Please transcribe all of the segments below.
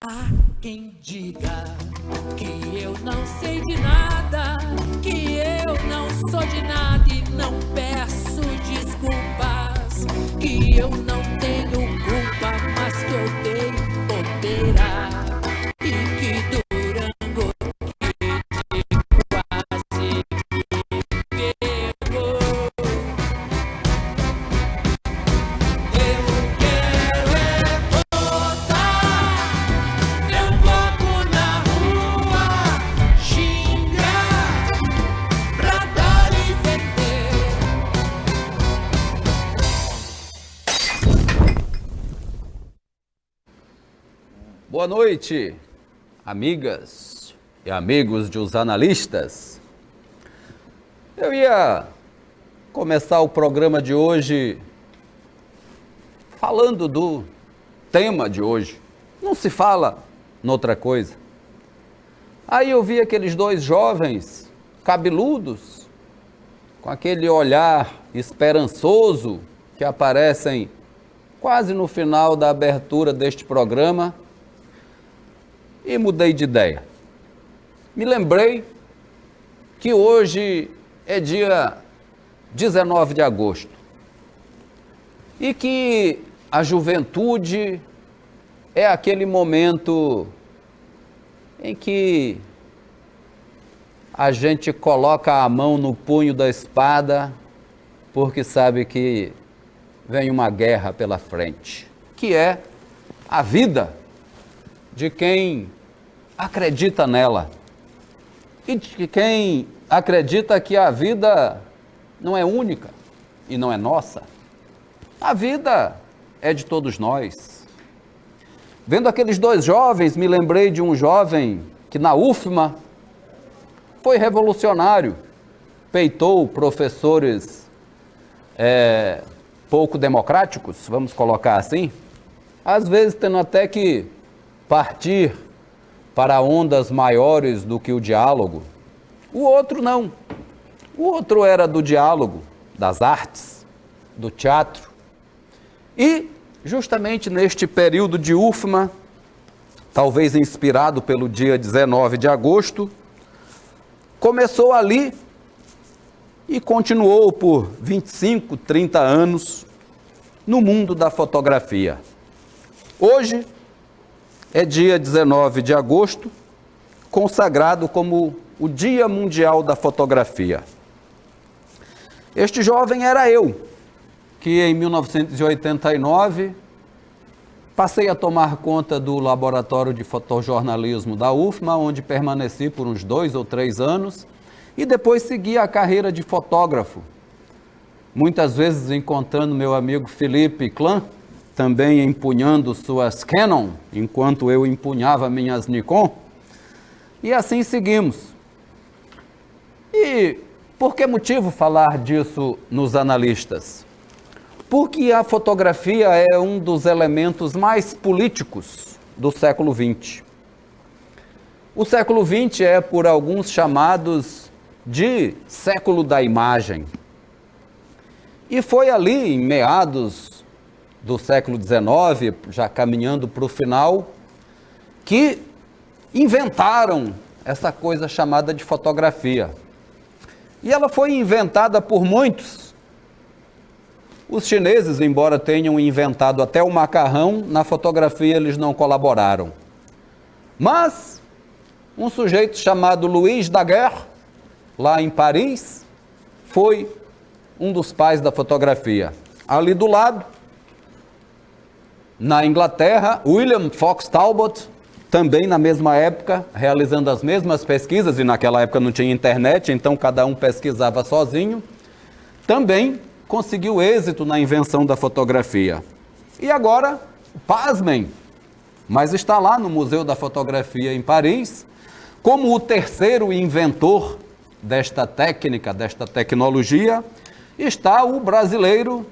Há quem diga que eu não sei de nada, que eu não sou de nada e não peço desculpas, que eu não tenho culpa, mas que eu dei bobeira e que Durango que quase me pegou. Eu quero é botar meu bloco na rua, xingar pra dar e vender. Boa noite, amigas e amigos dos analistas. Eu ia começar o programa de hoje falando do tema de hoje. Não se fala noutra coisa. Aí eu vi aqueles dois jovens cabeludos, com aquele olhar esperançoso que aparecem quase no final da abertura deste programa, e mudei de ideia. Me lembrei que hoje é dia 19 de agosto e que a juventude é aquele momento em que a gente coloca a mão no punho da espada porque sabe que vem uma guerra pela frente, que é a vida de quem acredita nela e de quem acredita que a vida não é única e não é nossa. A vida é de todos nós. Vendo aqueles dois jovens, me lembrei de um jovem que na UFMA foi revolucionário, peitou professores pouco democráticos, vamos colocar assim, às vezes tendo até que partir para ondas maiores do que o diálogo. O outro não. O outro era do diálogo, das artes, do teatro. E, justamente neste período de UFMA, talvez inspirado pelo dia 19 de agosto, começou ali e continuou por 25, 30 anos no mundo da fotografia. Hoje é dia 19 de agosto, consagrado como o Dia Mundial da Fotografia. Este jovem era eu, que em 1989 passei a tomar conta do laboratório de fotojornalismo da UFMA, onde permaneci por uns 2 ou 3 anos, e depois segui a carreira de fotógrafo, muitas vezes encontrando meu amigo Felipe Clã, também empunhando suas Canon, enquanto eu empunhava minhas Nikon, e assim seguimos. E por que motivo falar disso nos analistas? Porque a fotografia é um dos elementos mais políticos do século XX. O século XX é por alguns chamados de século da imagem. E foi ali, em meados do século XIX, já caminhando para o final, que inventaram essa coisa chamada de fotografia. E ela foi inventada por muitos. Os chineses, embora tenham inventado até o macarrão, na fotografia eles não colaboraram. Mas um sujeito chamado Louis Daguerre, lá em Paris, foi um dos pais da fotografia. Ali do lado, na Inglaterra, William Fox Talbot, também na mesma época, realizando as mesmas pesquisas, e naquela época não tinha internet, então cada um pesquisava sozinho, também conseguiu êxito na invenção da fotografia. E agora, pasmem, mas está lá no Museu da Fotografia em Paris, como o terceiro inventor desta técnica, desta tecnologia, está o brasileiro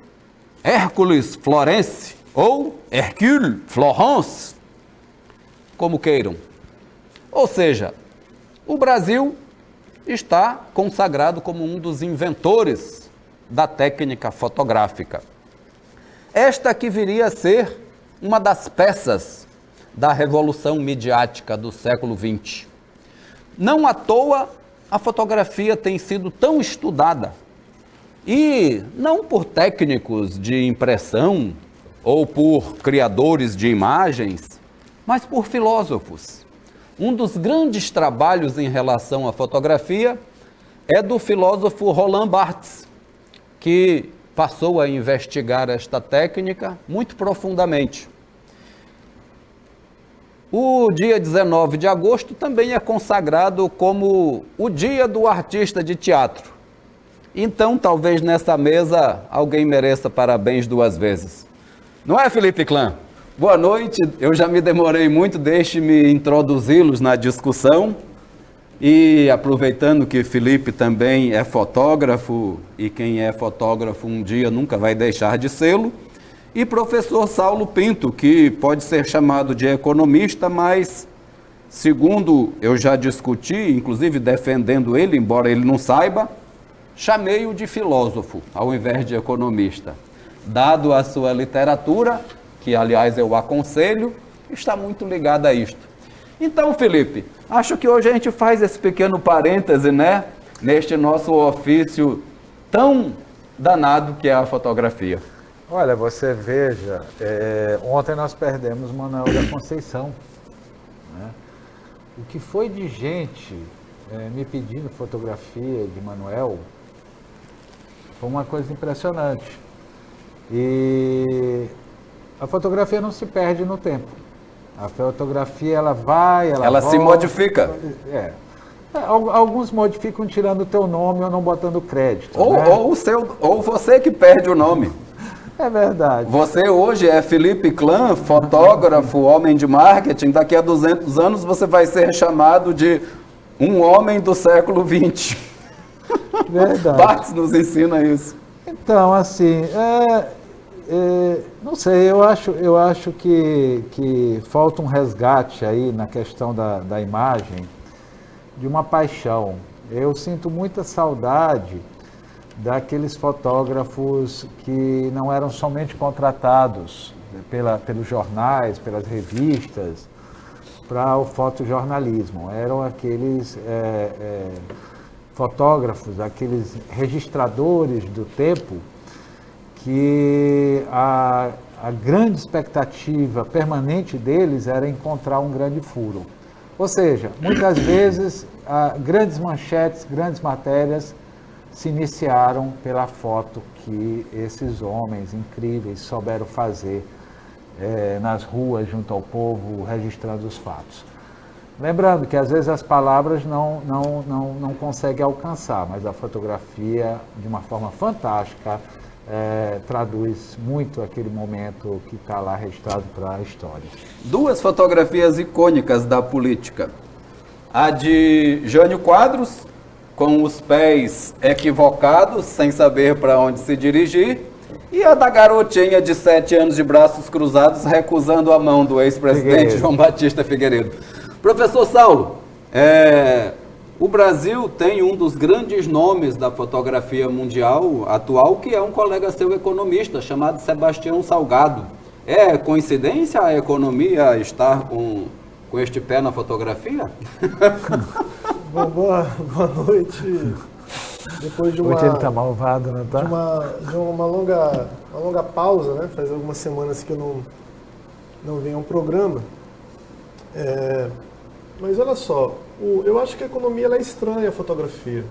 Hércules Florence, ou Hercule Florence, como queiram. Ou seja, o Brasil está consagrado como um dos inventores da técnica fotográfica. Esta que viria a ser uma das peças da revolução midiática do século XX. Não à toa, a fotografia tem sido tão estudada, e não por técnicos de impressão ou por criadores de imagens, mas por filósofos. Um dos grandes trabalhos em relação à fotografia é do filósofo Roland Barthes, que passou a investigar esta técnica muito profundamente. O dia 19 de agosto também é consagrado como o dia do artista de teatro. Então, talvez nessa mesa alguém mereça parabéns 2 vezes. Não é, Felipe Clã? Boa noite, eu já me demorei muito, deixe-me introduzi-los na discussão. E aproveitando que Felipe também é fotógrafo, e quem é fotógrafo um dia nunca vai deixar de sê-lo, e professor Saulo Pinto, que pode ser chamado de economista, mas, segundo eu já discuti, inclusive defendendo ele, embora ele não saiba, chamei-o de filósofo, ao invés de economista. Dado a sua literatura, que aliás eu aconselho, está muito ligada a isto. Então, Felipe, acho que hoje a gente faz esse pequeno parêntese, né, neste nosso ofício tão danado que é a fotografia. Olha, você veja, ontem nós perdemos Manuel da Conceição, né? O que foi de gente me pedindo fotografia de Manuel foi uma coisa impressionante. E a fotografia não se perde no tempo. A fotografia, ela vai, ela volta, se modifica. Alguns modificam tirando o teu nome ou não botando crédito. Ou, né? ou você que perde o nome. É verdade. Você hoje é Felipe Clã, fotógrafo, homem de marketing. Daqui a 200 anos você vai ser chamado de um homem do século XX. Verdade. Barthes nos ensina isso. Então, assim, não sei, eu acho que falta um resgate aí na questão da imagem, de uma paixão. Eu sinto muita saudade daqueles fotógrafos que não eram somente contratados pelos jornais, pelas revistas, para o fotojornalismo. Eram aqueles fotógrafos, aqueles registradores do tempo, que a grande expectativa permanente deles era encontrar um grande furo. Ou seja, muitas vezes, grandes manchetes, grandes matérias se iniciaram pela foto que esses homens incríveis souberam fazer nas ruas, junto ao povo, registrando os fatos. Lembrando que às vezes as palavras não conseguem alcançar, mas a fotografia, de uma forma fantástica, traduz muito aquele momento que está lá registrado para a história. 2 fotografias icônicas da política. A de Jânio Quadros, com os pés equivocados, sem saber para onde se dirigir, e a da garotinha de 7 anos de braços cruzados, recusando a mão do ex-presidente João Batista Figueiredo. Professor Saulo, o Brasil tem um dos grandes nomes da fotografia mundial atual, que é um colega seu economista, chamado Sebastião Salgado. É coincidência a economia estar com este pé na fotografia? Boa noite. Depois de hoje ele está malvado, não está? De uma longa pausa, né? Faz algumas semanas que eu não venho a um programa. Mas olha só, eu acho que a economia ela é estranha à fotografia.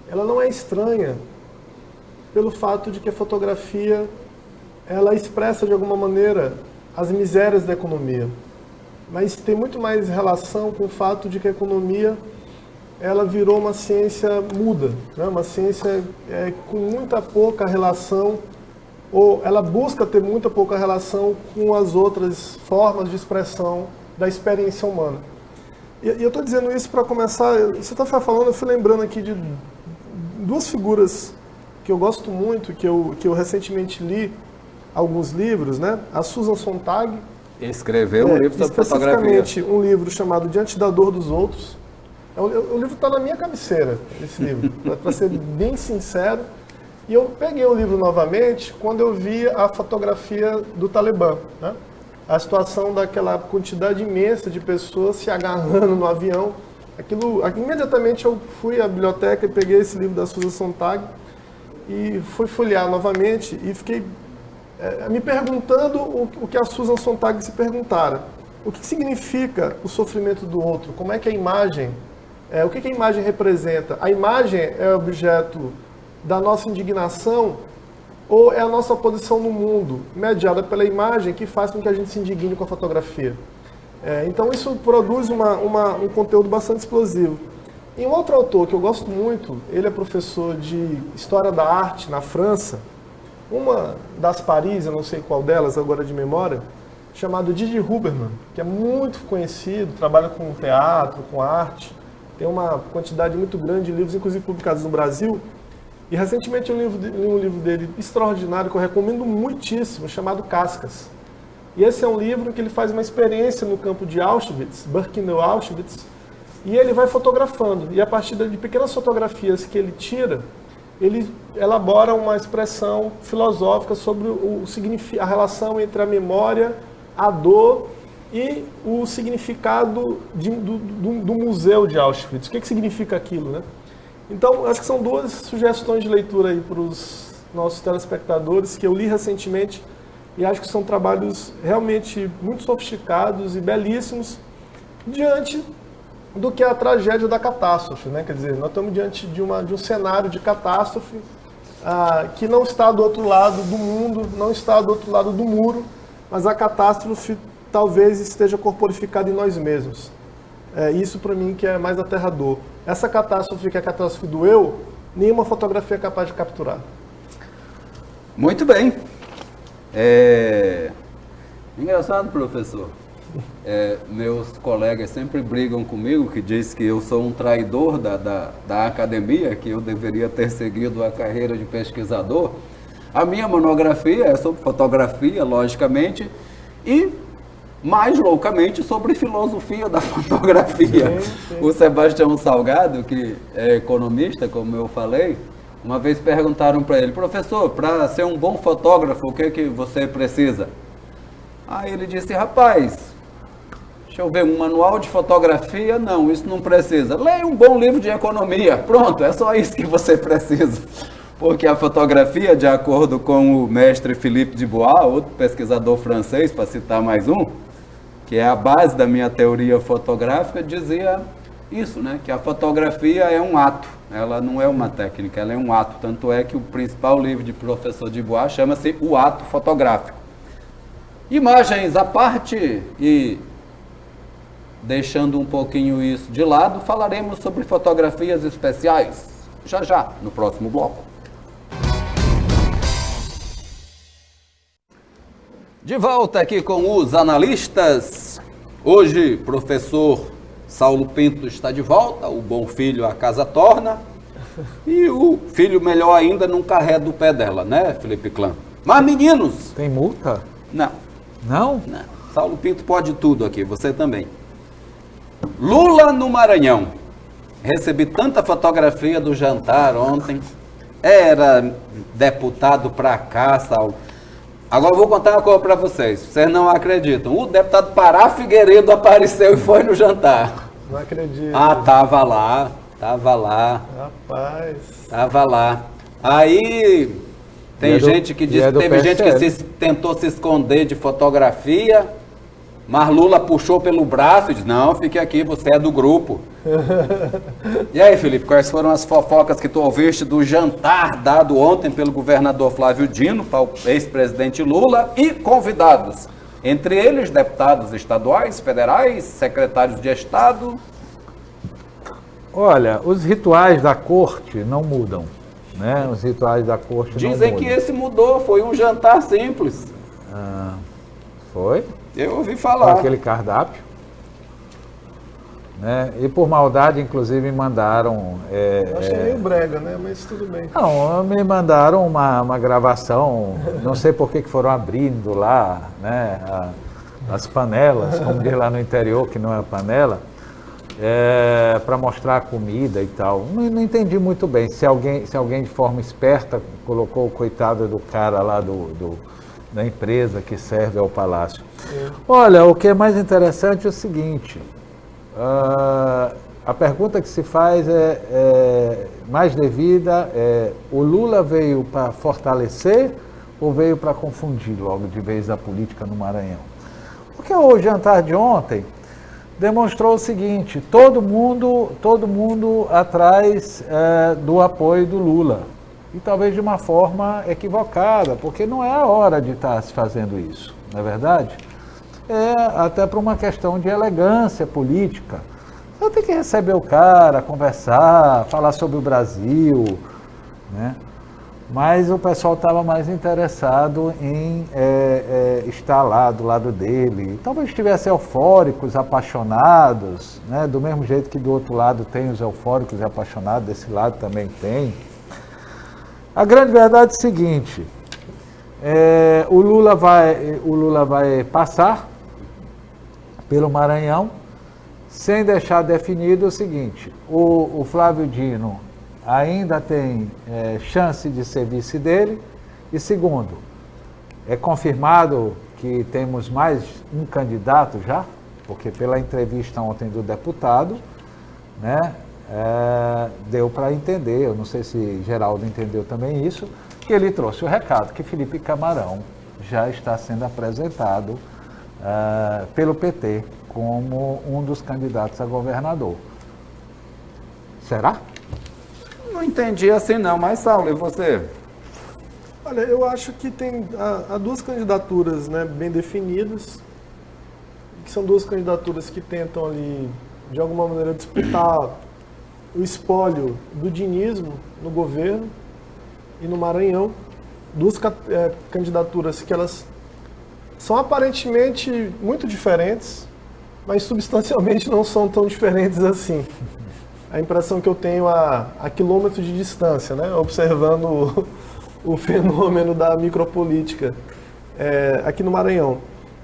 Ela não é estranha pelo fato de que a fotografia ela expressa de alguma maneira as misérias da economia. Mas tem muito mais relação com o fato de que a economia ela virou uma ciência muda, né? Uma ciência com muita pouca relação, ou ela busca ter muita pouca relação com as outras formas de expressão da experiência humana. E eu estou dizendo isso para começar, você está falando, eu fui lembrando aqui de 2 figuras que eu gosto muito, que eu recentemente li alguns livros, né? A Susan Sontag escreveu um livro sobre fotografia. Especificamente um livro chamado Diante da Dor dos Outros. O livro está na minha cabeceira, esse livro, para ser bem sincero. E eu peguei o livro novamente quando eu vi a fotografia do Talibã, né? a situação daquela quantidade imensa de pessoas se agarrando no avião. Imediatamente eu fui à biblioteca e peguei esse livro da Susan Sontag e fui folhear novamente e fiquei me perguntando o que a Susan Sontag se perguntara. O que significa o sofrimento do outro? Como é que a imagem, o que a imagem representa? A imagem é objeto da nossa indignação ou é a nossa posição no mundo, mediada pela imagem, que faz com que a gente se indigne com a fotografia? Então isso produz um conteúdo bastante explosivo. E um outro autor que eu gosto muito, ele é professor de História da Arte na França, uma das Paris, eu não sei qual delas agora de memória, chamado Didier Huberman, que é muito conhecido, trabalha com teatro, com arte, tem uma quantidade muito grande de livros, inclusive publicados no Brasil. E recentemente eu li um livro dele extraordinário, que eu recomendo muitíssimo, chamado Cascas. E esse é um livro que ele faz uma experiência no campo de Auschwitz, Birkenau Auschwitz, e ele vai fotografando. E a partir de pequenas fotografias que ele tira, ele elabora uma expressão filosófica sobre a relação entre a memória, a dor e o significado do museu de Auschwitz. O que significa aquilo, né? Então, acho que são duas sugestões de leitura aí para os nossos telespectadores que eu li recentemente e acho que são trabalhos realmente muito sofisticados e belíssimos diante do que é a tragédia da catástrofe, né? Quer dizer, nós estamos diante de um cenário de catástrofe que não está do outro lado do mundo, não está do outro lado do muro, mas a catástrofe talvez esteja corporificada em nós mesmos. Isso para mim que é mais aterrador. Essa catástrofe, que é a catástrofe do eu, nenhuma fotografia é capaz de capturar. Muito bem. Engraçado, professor. Meus colegas sempre brigam comigo, que diz que eu sou um traidor da academia, que eu deveria ter seguido a carreira de pesquisador. A minha monografia é sobre fotografia, logicamente, e mais loucamente sobre filosofia da fotografia. Sim. O Sebastião Salgado, que é economista, como eu falei, uma vez perguntaram para ele: professor, para ser um bom fotógrafo, o que você precisa? Aí ele disse: rapaz, deixa eu ver, um manual de fotografia? Não, isso não precisa. Leia um bom livro de economia. Pronto, é só isso que você precisa. Porque a fotografia, de acordo com o mestre Philippe Dubois, outro pesquisador francês, para citar mais um, que é a base da minha teoria fotográfica, dizia isso, né? Que a fotografia é um ato, ela não é uma técnica, ela é um ato. Tanto é que o principal livro de professor Dubois chama-se O Ato Fotográfico. Imagens à parte e deixando um pouquinho isso de lado, falaremos sobre fotografias especiais, já, no próximo bloco. De volta aqui com os analistas. Hoje, professor Saulo Pinto está de volta, o bom filho a casa torna, e o filho melhor ainda não carrega do pé dela, né, Felipe Clã? Mas, meninos... Tem multa? Não. Não? Não. Saulo Pinto pode tudo aqui, você também. Lula no Maranhão. Recebi tanta fotografia do jantar ontem. Era deputado pra cá, Saulo. Agora eu vou contar uma coisa para vocês. Vocês não acreditam. O deputado Pará Figueiredo apareceu e foi no jantar. Não acredito. Ah, tava lá. Rapaz. Tava lá. Aí tem gente que diz que teve gente que tentou se esconder de fotografia, mas Lula puxou pelo braço e disse: não, fique aqui, você é do grupo. E aí, Felipe, quais foram as fofocas que tu ouviste do jantar dado ontem pelo governador Flávio Dino para o ex-presidente Lula e convidados? Entre eles, deputados estaduais, federais, secretários de Estado. Olha, os rituais da corte não mudam, né? Os rituais da corte não mudam. Dizem que esse mudou, foi um jantar simples. Foi? Eu ouvi falar. Com aquele cardápio. Né? E por maldade, inclusive, me mandaram... Eu achei meio brega, né? Mas tudo bem. Não, me mandaram uma gravação, não sei por que foram abrindo lá, né? As panelas, como diz lá no interior, que não é panela, para mostrar a comida e tal. Não entendi muito bem. Se alguém de forma esperta colocou o coitado do cara lá da empresa que serve ao Palácio. Olha, o que é mais interessante é o seguinte, a pergunta que se faz é mais devida, o Lula veio para fortalecer ou veio para confundir logo de vez a política no Maranhão? Porque o jantar de ontem demonstrou o seguinte, todo mundo atrás do apoio do Lula, e talvez de uma forma equivocada, porque não é a hora de estar se fazendo isso, não é verdade? Até por uma questão de elegância política. Você tem que receber o cara, conversar, falar sobre o Brasil, né? Mas o pessoal estava mais interessado em estar lá do lado dele. Talvez estivessem eufóricos, apaixonados, né? Do mesmo jeito que do outro lado tem os eufóricos e apaixonados, desse lado também tem. A grande verdade é o seguinte, o Lula vai passar pelo Maranhão, sem deixar definido o seguinte, o Flávio Dino ainda tem chance de ser vice dele, e segundo, é confirmado que temos mais um candidato já, porque pela entrevista ontem do deputado, né, deu para entender, eu não sei se Geraldo entendeu também isso, que ele trouxe o recado que Felipe Camarão já está sendo apresentado pelo PT como um dos candidatos a governador. Será? Não entendi assim não, mas Saulo, e você? Olha, eu acho que há duas candidaturas, né, bem definidas, que são duas candidaturas que tentam ali, de alguma maneira, disputar o espólio do dinismo no governo e no Maranhão. Duas candidaturas que elas são aparentemente muito diferentes, mas substancialmente não são tão diferentes assim. A impressão que eu tenho a quilômetros de distância, né, observando o fenômeno da micropolítica aqui no Maranhão.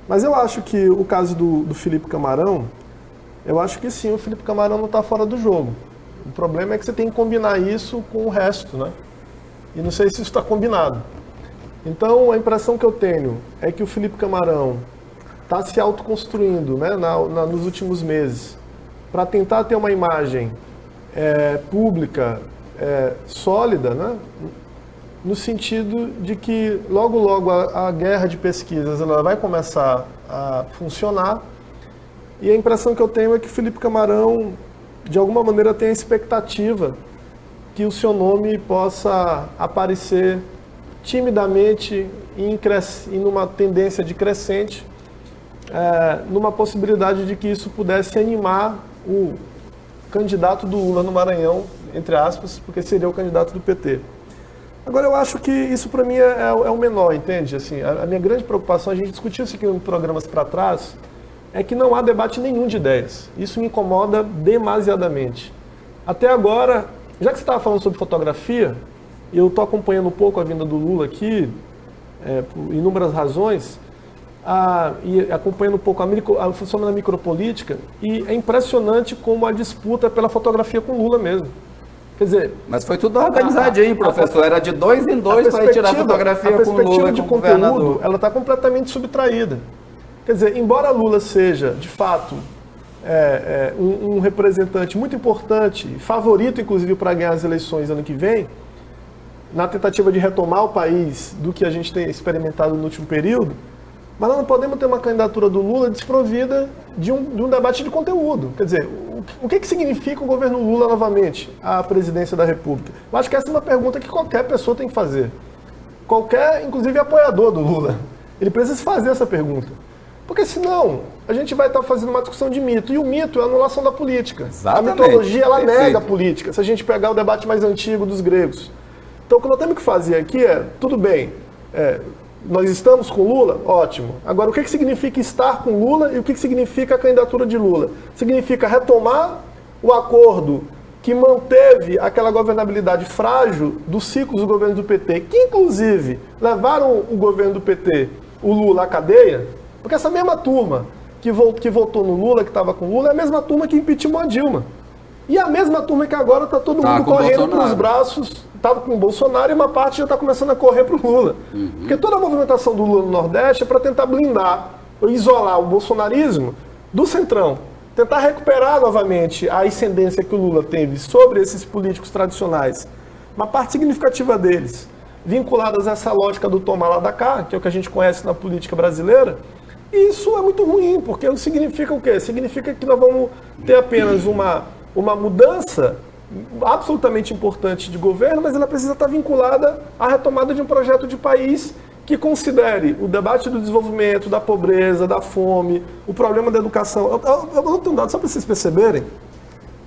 Mas eu acho que o caso do Felipe Camarão, eu acho que sim, o Felipe Camarão não está fora do jogo. O problema é que você tem que combinar isso com o resto, né? E não sei se isso está combinado. Então, a impressão que eu tenho é que o Felipe Camarão está se autoconstruindo, né, nos últimos meses, para tentar ter uma imagem pública sólida, né, no sentido de que logo a guerra de pesquisas ela vai começar a funcionar, e a impressão que eu tenho é que o Felipe Camarão, de alguma maneira, tem a expectativa que o seu nome possa aparecer timidamente em numa tendência de crescente, numa possibilidade de que isso pudesse animar o candidato do Lula no Maranhão, entre aspas, porque seria o candidato do PT. Agora, eu acho que isso para mim é o menor, entende? Assim, a minha grande preocupação, a gente discutiu isso aqui em programas para trás, é que não há debate nenhum de ideias. Isso me incomoda demasiadamente. Até agora, já que você estava falando sobre fotografia, e eu estou acompanhando um pouco a vinda do Lula aqui, por inúmeras razões, e acompanhando um pouco a função da micropolítica, e é impressionante como a disputa é pela fotografia com Lula mesmo. Quer dizer... Mas foi tudo organizadinho, professor. Era de 2 em 2 para ir tirar fotografia com Lula. A perspectiva de conteúdo, ela está completamente subtraída. Quer dizer, embora Lula seja, de fato, um representante muito importante, favorito, inclusive, para ganhar as eleições ano que vem, na tentativa de retomar o país do que a gente tem experimentado no último período, mas nós não podemos ter uma candidatura do Lula desprovida de um debate de conteúdo. Quer dizer, o que significa o governo Lula novamente, a presidência da República? Eu acho que essa é uma pergunta que qualquer pessoa tem que fazer. Qualquer, inclusive, apoiador do Lula. Ele precisa fazer essa pergunta. Porque senão, a gente vai estar fazendo uma discussão de mito. E o mito é a anulação da política. Exatamente. A mitologia, ela nega a política. Se a gente pegar o debate mais antigo dos gregos. Então, o que nós temos que fazer aqui tudo bem, nós estamos com Lula? Ótimo. Agora, o que significa estar com Lula e o que significa a candidatura de Lula? Significa retomar o acordo que manteve aquela governabilidade frágil dos ciclos do governo do PT, que inclusive levaram o governo do PT, o Lula, à cadeia, porque essa mesma turma que votou no Lula, que estava com o Lula, é a mesma turma que impeachmentou a Dilma. E a mesma turma que agora está todo mundo correndo para os braços estava com o Bolsonaro e uma parte já está começando a correr para o Lula. Porque toda a movimentação do Lula no Nordeste é para tentar blindar, ou isolar o bolsonarismo do Centrão. Tentar recuperar novamente a ascendência que o Lula teve sobre esses políticos tradicionais. Uma parte significativa deles, vinculadas a essa lógica do tomar lá da cá, que é o que a gente conhece na política brasileira. E isso é muito ruim, porque significa o quê? Significa que nós vamos ter apenas uma mudança absolutamente importante de governo, mas ela precisa estar vinculada à retomada de um projeto de país que considere o debate do desenvolvimento, da pobreza, da fome, o problema da educação. Eu vou ter um dado só para vocês perceberem.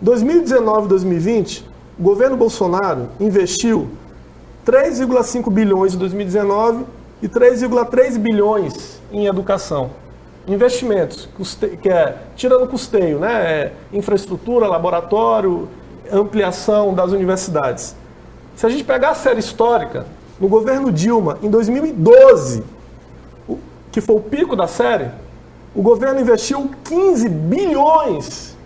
2019 e 2020, o governo Bolsonaro investiu 3,5 bilhões em 2019 e 3,3 bilhões em educação. Investimentos, que é tirando custeio, né? Infraestrutura, laboratório, ampliação das universidades. Se a gente pegar a série histórica, no governo Dilma, em 2012, que foi o pico da série, o governo investiu 15 bilhões.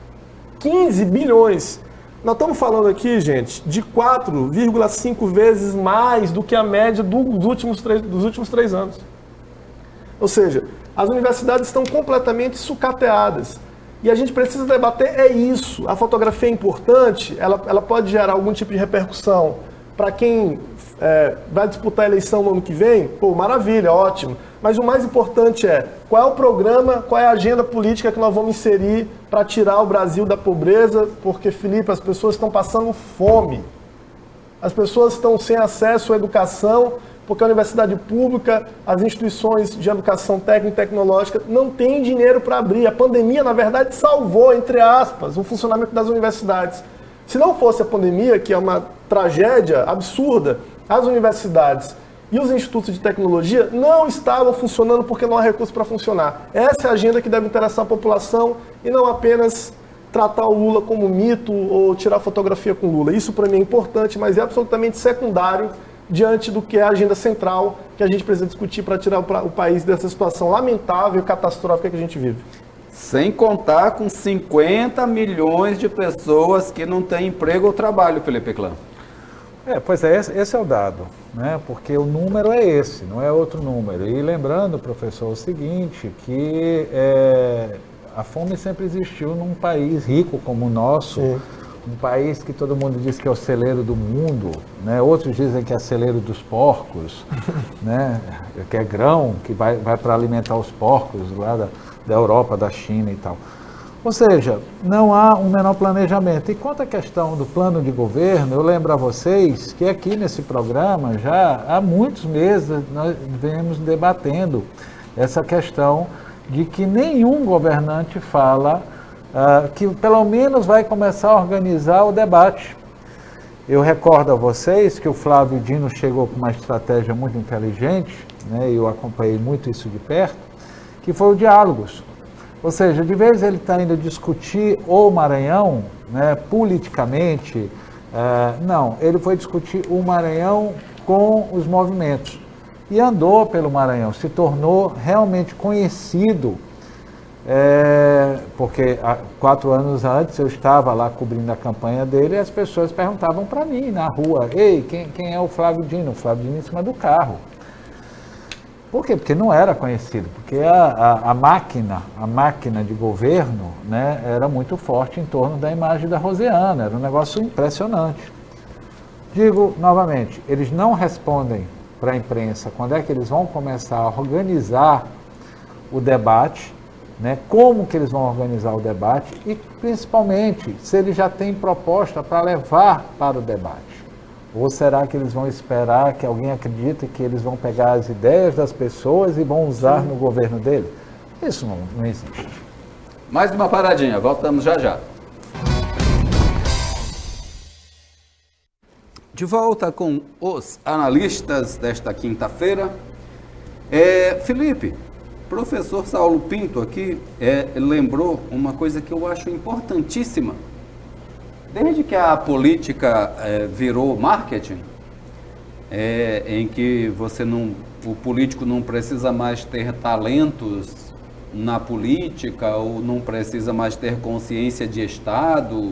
15 bilhões. Nós estamos falando aqui, gente, de 4,5 vezes mais do que a média dos últimos 3 anos. Ou seja, as universidades estão completamente sucateadas. E a gente precisa debater isso. A fotografia é importante, ela pode gerar algum tipo de repercussão para quem vai disputar a eleição no ano que vem. Pô, maravilha, ótimo. Mas o mais importante é qual é o programa, qual é a agenda política que nós vamos inserir para tirar o Brasil da pobreza, porque, Felipe, as pessoas estão passando fome. As pessoas estão sem acesso à educação, porque a universidade pública, as instituições de educação técnica e tecnológica não têm dinheiro para abrir. A pandemia, na verdade, salvou, entre aspas, o funcionamento das universidades. Se não fosse a pandemia, que é uma tragédia absurda, as universidades e os institutos de tecnologia não estavam funcionando porque não há recurso para funcionar. Essa é a agenda que deve interessar a população e não apenas tratar o Lula como mito ou tirar fotografia com o Lula. Isso para mim é importante, mas é absolutamente secundário diante do que é a agenda central que a gente precisa discutir para tirar o país dessa situação lamentável e catastrófica que a gente vive. Sem contar com 50 milhões de pessoas que não têm emprego ou trabalho, Felipe Clã. Pois é, esse é o dado, né? Porque o número é esse, não é outro número. E lembrando, professor, o seguinte, que a fome sempre existiu num país rico como o nosso, um país que todo mundo diz que é o celeiro do mundo, né? Outros dizem que é celeiro dos porcos, né? Que é grão, que vai para alimentar os porcos lá da Europa, da China e tal. Ou seja, não há um menor planejamento. E quanto à questão do plano de governo, eu lembro a vocês que aqui nesse programa, já há muitos meses, nós vemos debatendo essa questão de que nenhum governante fala que pelo menos vai começar a organizar o debate. Eu recordo a vocês que o Flávio Dino chegou com uma estratégia muito inteligente, né, eu acompanhei muito isso de perto, que foi o diálogos. Ou seja, de vez ele está indo discutir o Maranhão, né, politicamente, não, ele foi discutir o Maranhão com os movimentos. E andou pelo Maranhão, se tornou realmente conhecido, porque 4 anos antes eu estava lá cobrindo a campanha dele e as pessoas perguntavam para mim na rua, ei, quem é o Flávio Dino? O Flávio Dino em cima do carro. Por quê? Porque não era conhecido, porque a máquina de governo, né, era muito forte em torno da imagem da Rosiana, era um negócio impressionante. Digo novamente, eles não respondem para a imprensa quando é que eles vão começar a organizar o debate, né, como que eles vão organizar o debate e, principalmente, se eles já têm proposta para levar para o debate. Ou será que eles vão esperar que alguém acredite que eles vão pegar as ideias das pessoas e vão usar no governo dele? Isso não existe. Mais uma paradinha, voltamos já já. De volta com os analistas desta quinta-feira. Felipe, professor Saulo Pinto aqui lembrou uma coisa que eu acho importantíssima. Desde que a política virou marketing, em que o político não precisa mais ter talentos na política, ou não precisa mais ter consciência de Estado,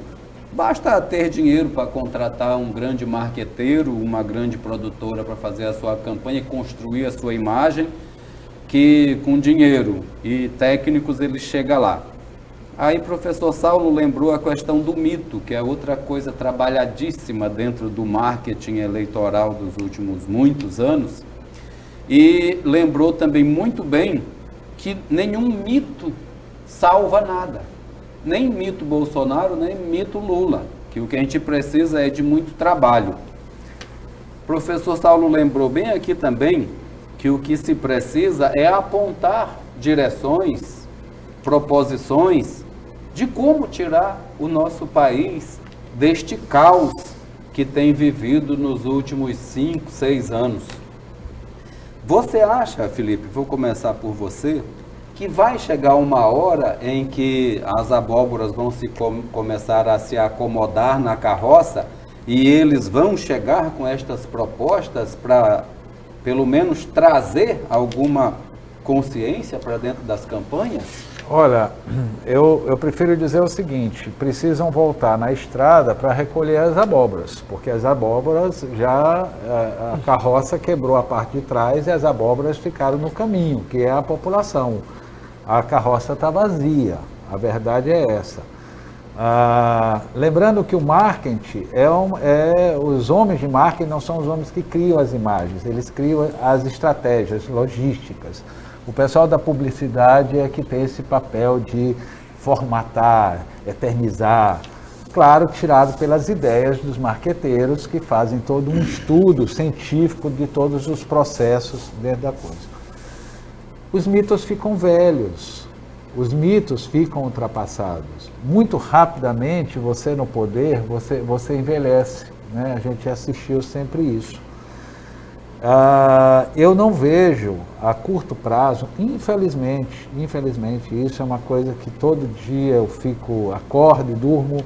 Basta ter dinheiro para contratar um grande marqueteiro, uma grande produtora para fazer a sua campanha e construir a sua imagem, que com dinheiro e técnicos ele chega lá. Aí professor Saulo lembrou a questão do mito, que é outra coisa trabalhadíssima dentro do marketing eleitoral dos últimos muitos anos, e lembrou também muito bem que nenhum mito salva nada, nem mito Bolsonaro, nem mito Lula, que o que a gente precisa é de muito trabalho. Professor Saulo lembrou bem aqui também que o que se precisa é apontar direções, proposições de como tirar o nosso país deste caos que tem vivido nos últimos 5, 6 anos. Você acha, Felipe, vou começar por você, que vai chegar uma hora em que as abóboras vão começar a se acomodar na carroça e eles vão chegar com estas propostas para, pelo menos, trazer alguma consciência para dentro das campanhas? Olha, eu prefiro dizer o seguinte, precisam voltar na estrada para recolher as abóboras, porque as abóboras a carroça quebrou a parte de trás e as abóboras ficaram no caminho, que é a população. A carroça está vazia, a verdade é essa. Lembrando que o marketing os homens de marketing não são os homens que criam as imagens, eles criam as estratégias logísticas. O pessoal da publicidade é que tem esse papel de formatar, eternizar, claro, tirado pelas ideias dos marqueteiros que fazem todo um estudo científico de todos os processos dentro da coisa. Os mitos ficam velhos, os mitos ficam ultrapassados. Muito rapidamente, você no poder, você envelhece, né? A gente assistiu sempre isso. Eu não vejo a curto prazo, infelizmente, isso é uma coisa que todo dia eu acordo e durmo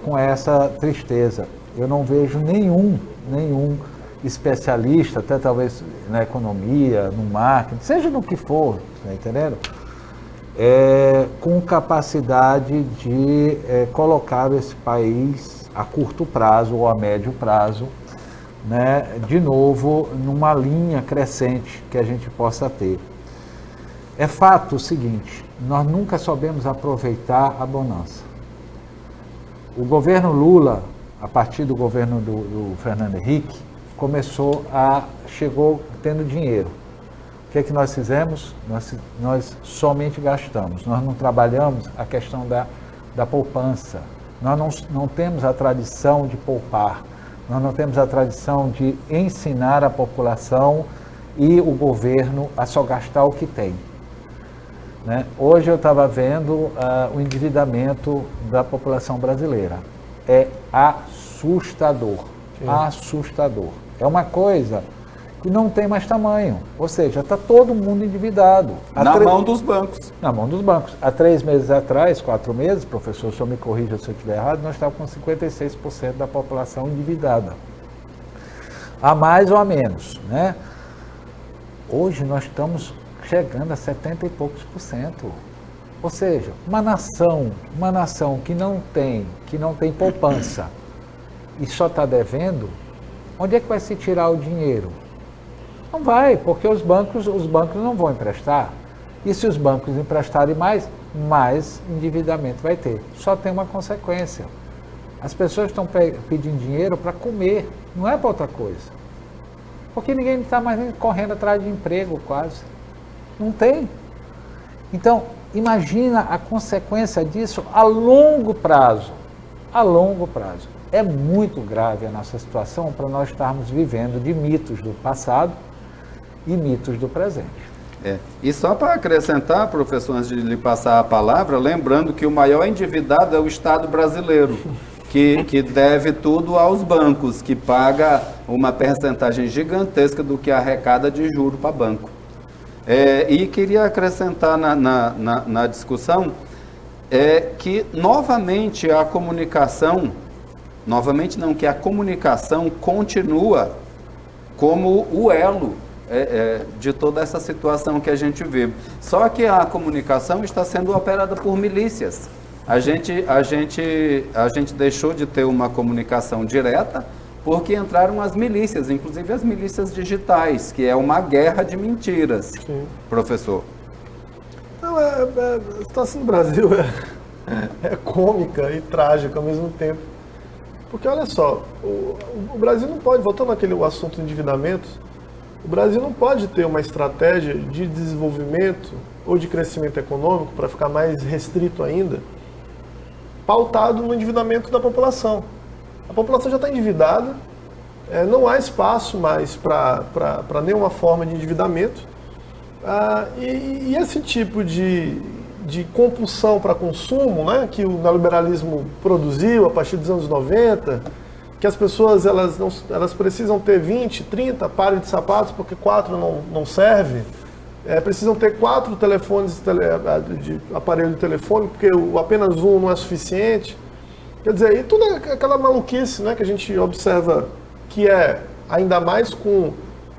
com essa tristeza. Eu não vejo nenhum especialista, até talvez na economia, no marketing, seja no que for, tá entendendo? Com capacidade de colocar esse país a curto prazo ou a médio prazo, né, de novo, numa linha crescente que a gente possa ter. É fato o seguinte, nós nunca soubemos aproveitar a bonança. O governo Lula, a partir do governo do Fernando Henrique, chegou tendo dinheiro. O que é que nós fizemos? Nós somente gastamos, nós não trabalhamos a questão da poupança, nós não temos a tradição de poupar, nós não temos a tradição de ensinar a população e o governo a só gastar o que tem. Né? Hoje eu estava vendo o endividamento da população brasileira. É assustador, assustador. É uma coisa que não tem mais tamanho, ou seja, está todo mundo endividado. Na mão dos bancos. Na mão dos bancos. Há 3 meses atrás, 4 meses, professor, o senhor me corrija se eu estiver errado, nós estávamos com 56% da população endividada. A mais ou a menos, né? Hoje nós estamos chegando a 70 e poucos %. Ou seja, uma nação que não tem poupança e só está devendo, onde é que vai se tirar o dinheiro? Não vai, porque os bancos não vão emprestar. E se os bancos emprestarem mais endividamento vai ter. Só tem uma consequência. As pessoas estão pedindo dinheiro para comer, não é para outra coisa. Porque ninguém está mais correndo atrás de emprego quase. Não tem. Então, imagina a consequência disso a longo prazo. A longo prazo. É muito grave a nossa situação para nós estarmos vivendo de mitos do passado e mitos do presente. E só para acrescentar, professor, antes de lhe passar a palavra, lembrando que o maior endividado é o Estado brasileiro, que deve tudo aos bancos, que paga uma percentagem gigantesca do que arrecada de juro para banco. E queria acrescentar na discussão que novamente a comunicação, que a comunicação continua como o elo de toda essa situação que a gente vive. Só que a comunicação está sendo operada por milícias. A gente deixou de ter uma comunicação direta porque entraram as milícias, inclusive as milícias digitais, que é uma guerra de mentiras, Sim. professor. Não, a situação do Brasil é cômica e trágica ao mesmo tempo. Porque olha só, o Brasil não pode, voltando àquele assunto do endividamento, o Brasil não pode ter uma estratégia de desenvolvimento ou de crescimento econômico, para ficar mais restrito ainda, pautado no endividamento da população. A população já está endividada, não há espaço mais para nenhuma forma de endividamento. E esse tipo de compulsão para consumo, né, que o neoliberalismo produziu a partir dos anos 90, que as pessoas elas precisam ter 20, 30 pares de sapatos porque 4 não serve, precisam ter 4 telefones de aparelho de telefone porque apenas um não é suficiente. Quer dizer, e tudo aquela maluquice, né, que a gente observa que é ainda mais com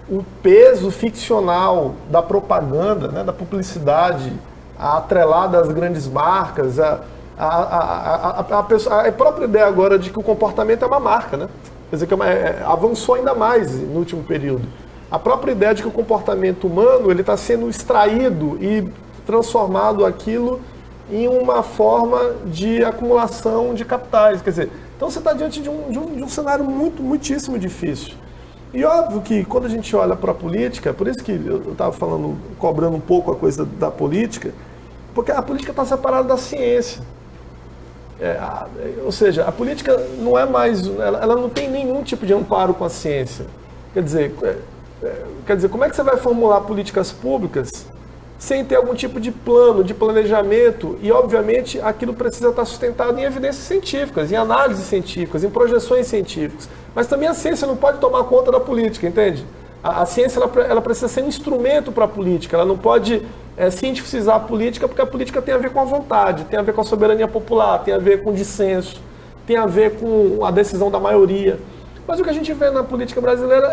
o peso ficcional da propaganda, né, da publicidade atrelada às grandes marcas, a própria ideia agora de que o comportamento é uma marca, né? Quer dizer, que avançou ainda mais no último período. A própria ideia de que o comportamento humano ele está sendo extraído e transformado aquilo em uma forma de acumulação de capitais. Quer dizer, então você está diante de um cenário muitíssimo difícil. E óbvio que quando a gente olha para a política, por isso que eu estava falando, cobrando um pouco a coisa da política, porque a política está separada da ciência. Ou seja, a política não é mais, ela não tem nenhum tipo de amparo com a ciência. Quer dizer, como é que você vai formular políticas públicas sem ter algum tipo de plano, de planejamento? E, obviamente, aquilo precisa estar sustentado em evidências científicas, em análises científicas, em projeções científicas. Mas também a ciência não pode tomar conta da política, entende? A ciência ela precisa ser um instrumento para a política, ela não pode cientificizar a política, porque a política tem a ver com a vontade, tem a ver com a soberania popular, tem a ver com o dissenso, tem a ver com a decisão da maioria. Mas o que a gente vê na política brasileira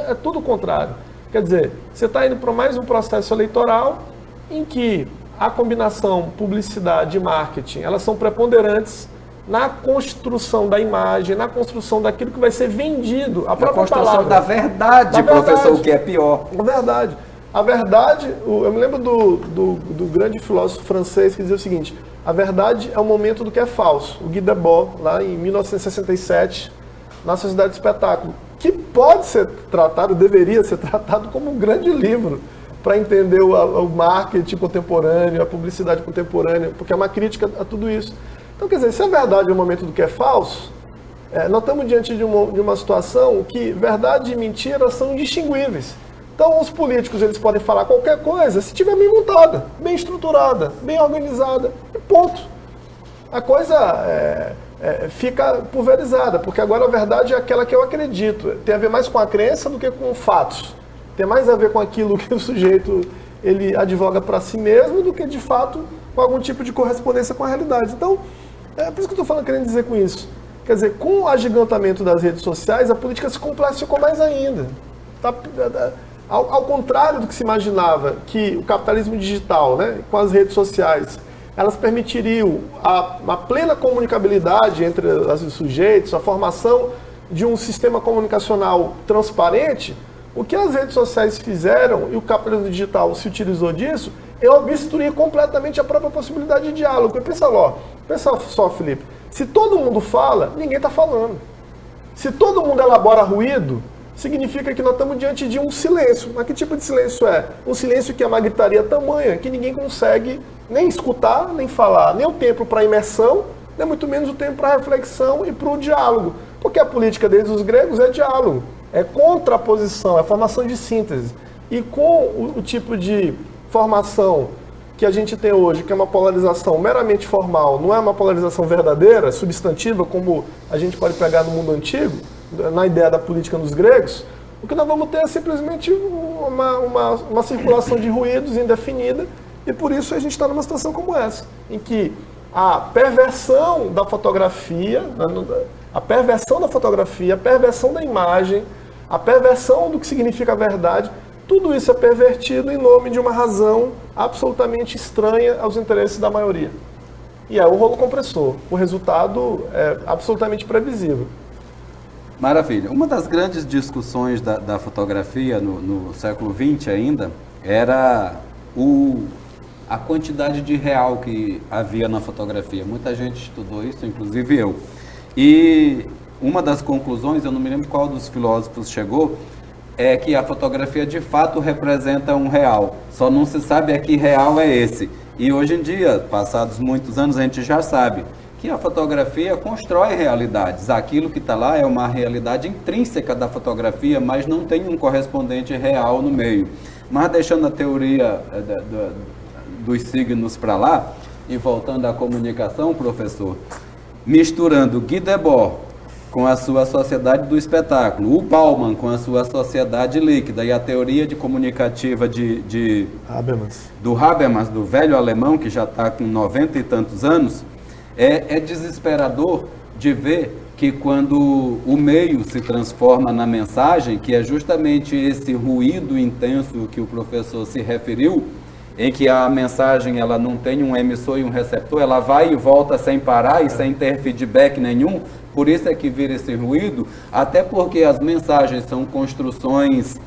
é tudo o contrário. Quer dizer, você está indo para mais um processo eleitoral em que a combinação publicidade e marketing, elas são preponderantes na construção da imagem, na construção daquilo que vai ser vendido. A própria construção palavra. da verdade, professor, o que é pior. A verdade. A verdade, eu me lembro do grande filósofo francês que dizia o seguinte: a verdade é o momento do que é falso. O Guy Debord, lá em 1967, na Sociedade de Espetáculo, que pode ser tratado, deveria ser tratado como um grande livro para entender o marketing contemporâneo, a publicidade contemporânea, porque é uma crítica a tudo isso. Então, quer dizer, se a verdade é o momento do que é falso, nós estamos diante de uma situação que verdade e mentira são indistinguíveis. Então, os políticos eles podem falar qualquer coisa se estiver bem montada, bem estruturada, bem organizada, e ponto. A coisa fica pulverizada, porque agora a verdade é aquela que eu acredito. Tem a ver mais com a crença do que com fatos. Tem mais a ver com aquilo que o sujeito ele advoga para si mesmo do que, de fato, com algum tipo de correspondência com a realidade. Então, é por isso que eu estou querendo dizer com isso. Quer dizer, com o agigantamento das redes sociais, a política se complexificou mais ainda. Ao contrário do que se imaginava, que o capitalismo digital, né, com as redes sociais, elas permitiriam a plena comunicabilidade entre os sujeitos, a formação de um sistema comunicacional transparente. O que as redes sociais fizeram, e o capitalismo digital se utilizou disso, é obstruir completamente a própria possibilidade de diálogo. Porque pensa só, Felipe, se todo mundo fala, ninguém está falando. Se todo mundo elabora ruído, significa que nós estamos diante de um silêncio. Mas que tipo de silêncio é? Um silêncio que é uma gritaria tamanha, que ninguém consegue nem escutar, nem falar, nem o tempo para imersão, nem muito menos o tempo para reflexão e para o diálogo. Porque a política desde os gregos é diálogo, é contraposição, é formação de síntese. E com o tipo de formação que a gente tem hoje, que é uma polarização meramente formal, não é uma polarização verdadeira, substantiva, como a gente pode pegar no mundo antigo, na ideia da política dos gregos, o que nós vamos ter é simplesmente uma circulação de ruídos indefinida, e por isso a gente está numa situação como essa, em que a perversão da fotografia, a perversão da imagem, a perversão do que significa a verdade, tudo isso é pervertido em nome de uma razão absolutamente estranha aos interesses da maioria. e é o rolo compressor. O resultado é absolutamente previsível. Maravilha. Uma das grandes discussões da fotografia no século XX ainda era a quantidade de real que havia na fotografia. Muita gente estudou isso, inclusive eu. E uma das conclusões, eu não me lembro qual dos filósofos chegou, é que a fotografia de fato representa um real. Só não se sabe a que real é esse. E hoje em dia, passados muitos anos, a gente já sabe que a fotografia constrói realidades. Aquilo que está lá é uma realidade intrínseca da fotografia, mas não tem um correspondente real no meio. Mas deixando a teoria dos signos para lá, e voltando à comunicação, professor, misturando Guy Debord com a sua sociedade do espetáculo, o Bauman com a sua sociedade líquida e a teoria de comunicativa do Habermas, do velho alemão, que já está com 90 e tantos anos, é desesperador de ver que quando o meio se transforma na mensagem, que é justamente esse ruído intenso que o professor se referiu, em que a mensagem ela não tem um emissor e um receptor, ela vai e volta sem parar e sem ter feedback nenhum, por isso é que vira esse ruído, até porque as mensagens são construções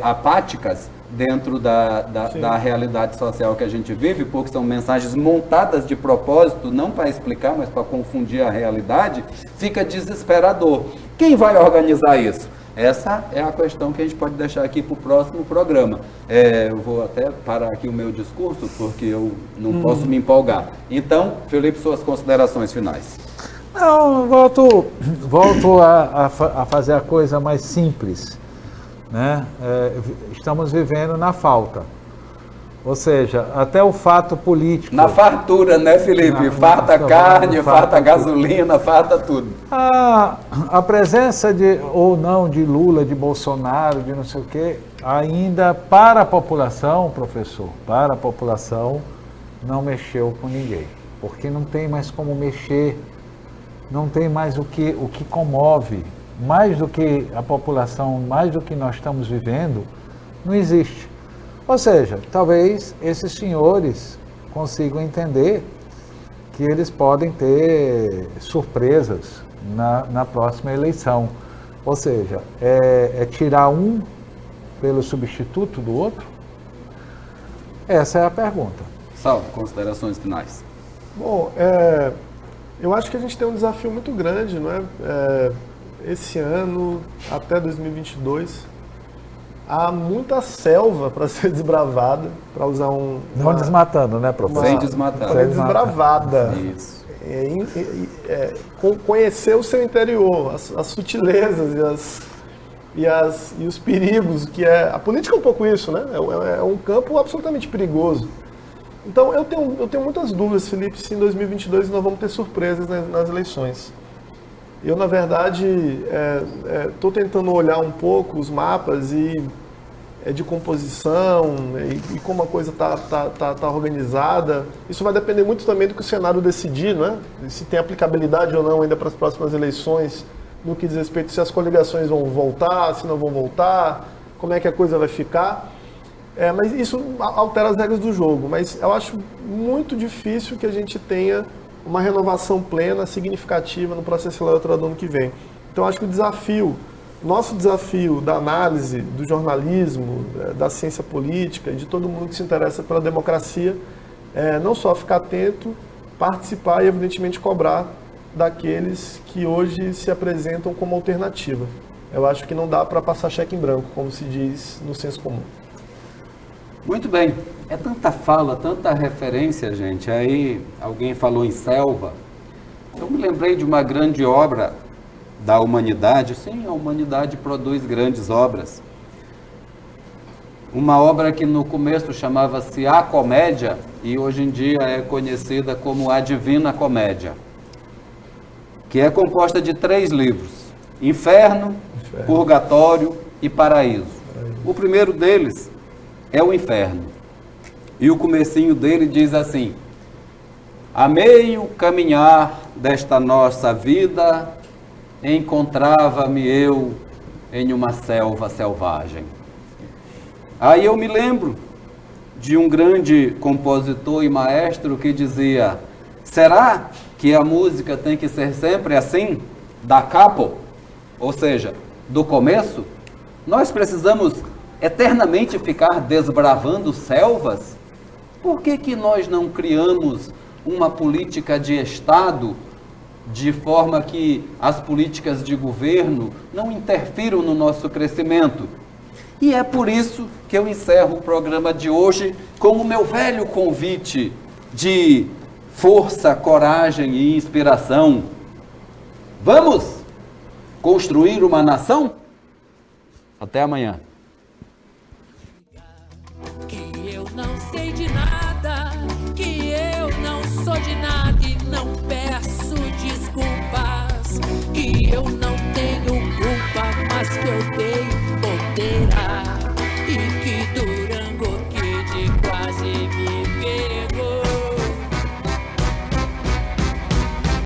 apáticas dentro da realidade social que a gente vive, porque são mensagens montadas de propósito, não para explicar, mas para confundir a realidade, fica desesperador. Quem vai organizar isso? Essa é a questão que a gente pode deixar aqui para o próximo programa. Eu vou até parar aqui o meu discurso, porque eu não posso me empolgar. Então, Felipe, suas considerações finais. Não, volto a fazer a coisa mais simples, né? Estamos vivendo na falta. Ou seja, até o fato político... Na fartura, né, Felipe? Farta carne, farta gasolina, farta tudo. A presença ou não de Lula, de Bolsonaro, de não sei o quê, ainda para a população, professor, para a população, não mexeu com ninguém. Porque não tem mais como mexer, não tem mais o que comove. Mais do que a população, mais do que nós estamos vivendo, não existe. Ou seja, talvez esses senhores consigam entender que eles podem ter surpresas na próxima eleição. Ou seja, é tirar um pelo substituto do outro? Essa é a pergunta. Salve, considerações finais. Bom, eu acho que a gente tem um desafio muito grande, não é? Esse ano, até 2022... há muita selva para ser desbravada, para usar Não desmatando, né, professor? Sem desmatar. Para ser desbravada. Isso. Conhecer o seu interior, as sutilezas e os perigos, que a política é um pouco isso, né? É um campo absolutamente perigoso. Então, eu tenho muitas dúvidas, Felipe, se em 2022 nós vamos ter surpresas nas eleições. Eu, na verdade, estou tentando olhar um pouco os mapas de composição e como a coisa está organizada. Isso vai depender muito também do que o Senado decidir, né? Se tem aplicabilidade ou não ainda para as próximas eleições, no que diz respeito se as coligações vão voltar, se não vão voltar, como é que a coisa vai ficar. Mas isso altera as regras do jogo. Mas eu acho muito difícil que a gente tenha uma renovação plena, significativa no processo eleitoral do ano que vem. Então, acho que nosso desafio da análise, do jornalismo, da ciência política e de todo mundo que se interessa pela democracia é não só ficar atento, participar e, evidentemente, cobrar daqueles que hoje se apresentam como alternativa. Eu acho que não dá para passar cheque em branco, como se diz no senso comum. Muito bem. É tanta fala, tanta referência, gente. Aí alguém falou em selva. Eu me lembrei de uma grande obra da humanidade. Sim, a humanidade produz grandes obras. Uma obra que no começo chamava-se A Comédia e hoje em dia é conhecida como A Divina Comédia, que é composta de 3 livros: Inferno, Purgatório e Paraíso. O primeiro deles é o Inferno. E o comecinho dele diz assim: a meio caminhar desta nossa vida, encontrava-me eu em uma selva selvagem. Aí eu me lembro de um grande compositor e maestro que dizia: Será que a música tem que ser sempre assim, da capo, ou seja, do começo? Nós precisamos eternamente ficar desbravando selvas? Por que nós não criamos uma política de Estado de forma que as políticas de governo não interfiram no nosso crescimento? E é por isso que eu encerro o programa de hoje com o meu velho convite de força, coragem e inspiração. Vamos construir uma nação? Até amanhã. Que eu não sei de nada, que eu não sou de